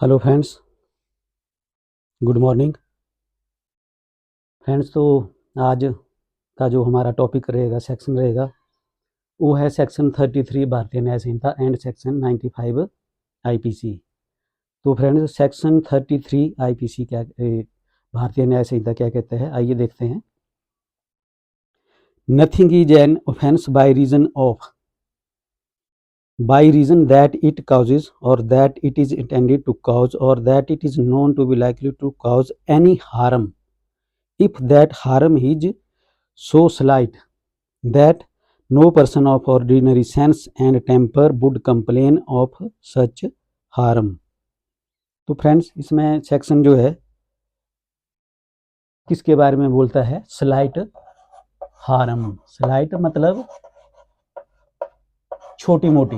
Hello friends, good morning friends. तो आज का जो हमारा टॉपिक रहेगा, सेक्शन रहेगा, वो है सेक्शन 33 भारतीय न्याय संहिता एंड सेक्शन 95 आईपीसी। तो फ्रेंड्स, सेक्शन 33 आईपीसी क्या, भारतीय न्याय संहिता क्या कहता है, आइए देखते हैं। Nothing is an offence by reason that it causes or that it is intended to cause or that it is known to be likely to cause any harm if that harm is so slight that no person of ordinary sense and temper would complain of such harm। तो friends, इसमें section जो है किसके बारे में बोलता है? Slight harm. Slight मतलब छोटी मोटी,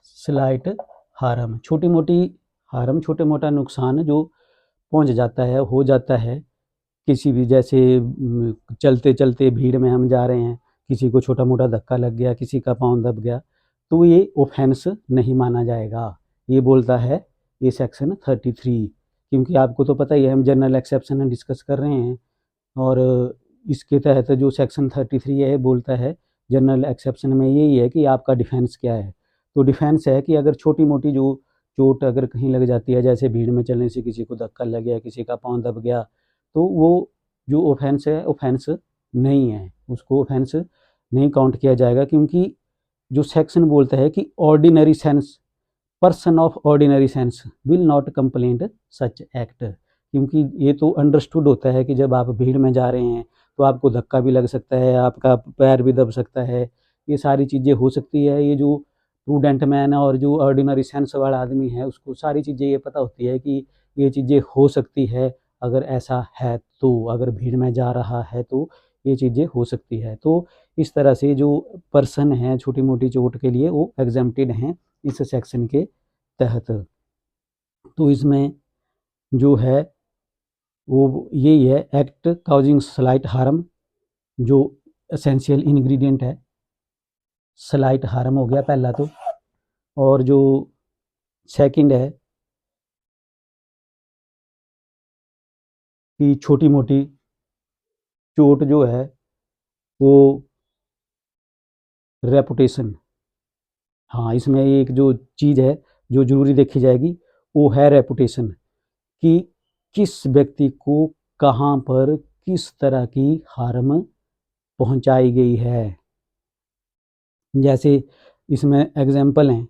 स्लाइट हार्म छोटी मोटी हार्म, छोटे मोटा नुकसान जो पहुंच जाता है, हो जाता है किसी भी, जैसे चलते चलते भीड़ में हम जा रहे हैं, किसी को छोटा मोटा धक्का लग गया, किसी का पाँव दब गया, तो ये ऑफेंस नहीं माना जाएगा। ये बोलता है ये सेक्शन 33। क्योंकि आपको तो पता ही है, हम जनरल एक्सेप्शन डिस्कस कर रहे हैं, और इसके तहत जो सेक्शन 33 है बोलता है, जनरल एक्सेप्शन में यही है कि आपका डिफेंस क्या है। तो डिफेंस है कि अगर छोटी मोटी जो चोट अगर कहीं लग जाती है, जैसे भीड़ में चलने से किसी को धक्का लग गया, किसी का पाँव दब गया, तो वो जो ऑफेंस है, ऑफेंस नहीं है, उसको ऑफेंस नहीं काउंट किया जाएगा। क्योंकि जो सेक्शन बोलता है कि ordinary sense, person of ordinary sense will not complaint such act. क्योंकि ये तो अंडरस्टूड होता है कि जब आप भीड़ में जा रहे हैं तो आपको धक्का भी लग सकता है, आपका पैर भी दब सकता है, ये सारी चीज़ें हो सकती है। ये जो प्रूडेंट मैन और जो ऑर्डिनरी सेंस वाला आदमी है, उसको सारी चीज़ें ये पता होती है कि ये चीज़ें हो सकती है। अगर ऐसा है तो, अगर भीड़ में जा रहा है तो ये चीज़ें हो सकती है। तो इस तरह से जो पर्सन है छोटी मोटी चोट के लिए, वो एग्जेम्प्टेड हैं इस सेक्शन के तहत। तो इसमें जो है वो यही है, एक्ट काउजिंग स्लाइट हार्म, जो एसेंशियल इंग्रेडिएंट है। स्लाइट हार्म हो गया पहला तो, और जो सेकंड है कि छोटी मोटी चोट जो है वो रेपुटेशन। हाँ, इसमें एक जो चीज़ है जो जरूरी देखी जाएगी, वो है रेपुटेशन, कि किस व्यक्ति को कहाँ पर किस तरह की हार्म पहुंचाई गई है। जैसे इसमें एग्जाम्पल हैं,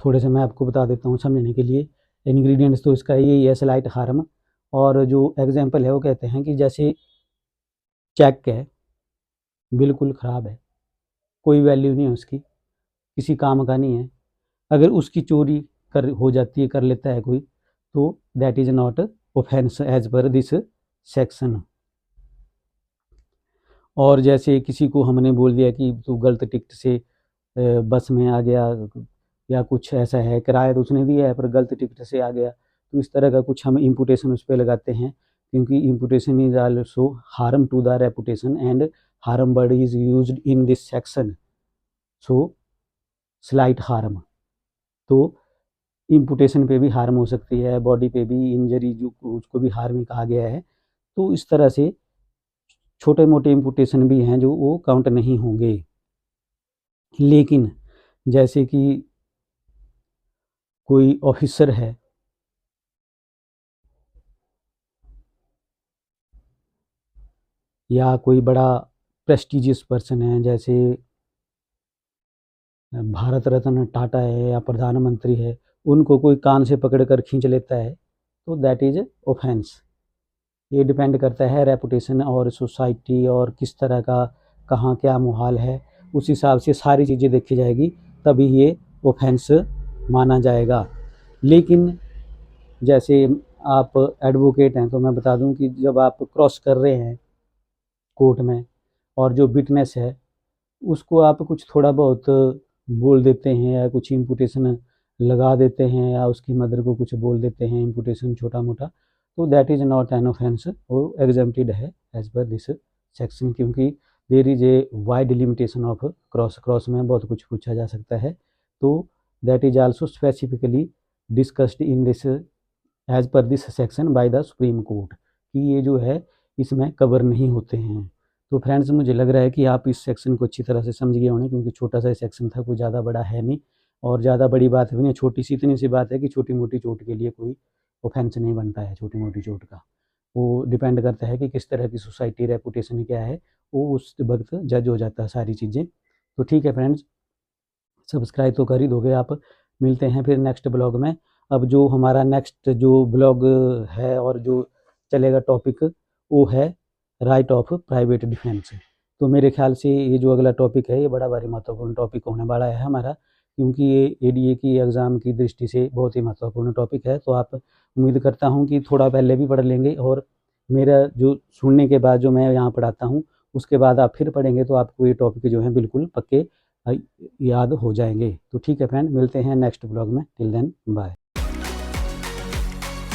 थोड़े से मैं आपको बता देता हूँ समझने के लिए। इंग्रेडिएंट्स तो इसका यही है, स्लाइट हार्म। और जो एग्जाम्पल है वो कहते हैं कि जैसे चेक है, बिल्कुल ख़राब है, कोई वैल्यू नहीं है उसकी, किसी काम का नहीं है, अगर उसकी चोरी कर हो जाती है, कर लेता है कोई, तो that is not offence as per this section. और जैसे किसी को हमने बोल दिया कि तू गलत टिकट से बस में आ गया, या कुछ ऐसा है, किराया तो उसने दिया है पर गलत टिकट से आ गया, तो इस तरह का कुछ हम इम्पुटेशन उस पर लगाते हैं। क्योंकि imputation is also harm to the reputation and harm word is used in this section, so slight harm. तो इम्पुटेशन पे भी हार्म हो सकती है, बॉडी पे भी इंजरी, जो उसको भी हार्म ही कहा गया है। तो इस तरह से छोटे मोटे इम्पुटेशन भी हैं जो वो काउंट नहीं होंगे। लेकिन जैसे कि कोई ऑफिसर है, या कोई बड़ा प्रेस्टिजियस पर्सन है, जैसे भारत रत्न टाटा है या प्रधानमंत्री है, उनको कोई कान से पकड़ कर खींच लेता है, तो दैट इज ऑफेंस। ये डिपेंड करता है रेपुटेशन और सोसाइटी और किस तरह का कहाँ क्या माहौल है, उस हिसाब से सारी चीज़ें देखी जाएगी, तभी ये ऑफेंस माना जाएगा। लेकिन जैसे आप एडवोकेट हैं, तो मैं बता दूं कि जब आप क्रॉस कर रहे हैं कोर्ट में, और जो विटनेस है उसको आप कुछ थोड़ा बहुत बोल देते हैं, या कुछ इम्पुटेशन लगा देते हैं, या उसकी मदर को कुछ बोल देते हैं इम्पुटेशन छोटा मोटा, तो that is not an offence, वो एग्जेम्प्टेड है एज पर दिस सेक्शन। क्योंकि there is a wide delimitation of cross में बहुत कुछ पूछा जा सकता है। तो that is also specifically discussed in this as per this section by the Supreme Court, कि ये जो है इसमें कवर नहीं होते हैं। तो फ्रेंड्स मुझे लग रहा है कि आप इस सेक्शन को अच्छी तरह से समझ गए होंगे, क्योंकि छोटा सा सेक्शन था, कोई ज़्यादा बड़ा है नहीं और ज़्यादा बड़ी बात भी नहीं, छोटी सी इतनी सी बात है कि छोटी मोटी चोट के लिए कोई ऑफेंस नहीं बनता है छोटी मोटी चोट का। वो डिपेंड करता है कि किस तरह की सोसाइटी रेपुटेशन क्या है, वो उस वक्त जज हो जाता है सारी चीज़ें। तो ठीक है फ्रेंड्स, सब्सक्राइब तो कर ही दोगे आप। मिलते हैं फिर नेक्स्ट ब्लॉग में। अब जो हमारा नेक्स्ट जो ब्लॉग है और जो चलेगा टॉपिक, वो है राइट ऑफ प्राइवेट डिफेंस। तो मेरे ख्याल से ये जो अगला टॉपिक है ये बड़ा भारी महत्वपूर्ण टॉपिक होने वाला है हमारा, क्योंकि ये एडीए की एग्ज़ाम की दृष्टि से बहुत ही महत्वपूर्ण टॉपिक है। तो आप उम्मीद करता हूँ कि थोड़ा पहले भी पढ़ लेंगे, और मेरा जो सुनने के बाद जो मैं यहाँ पढ़ाता हूँ उसके बाद आप फिर पढ़ेंगे तो आपको ये टॉपिक जो है बिल्कुल पक्के याद हो जाएंगे। तो ठीक है फ्रेंड, मिलते हैं नेक्स्ट ब्लॉग में। Till then bye.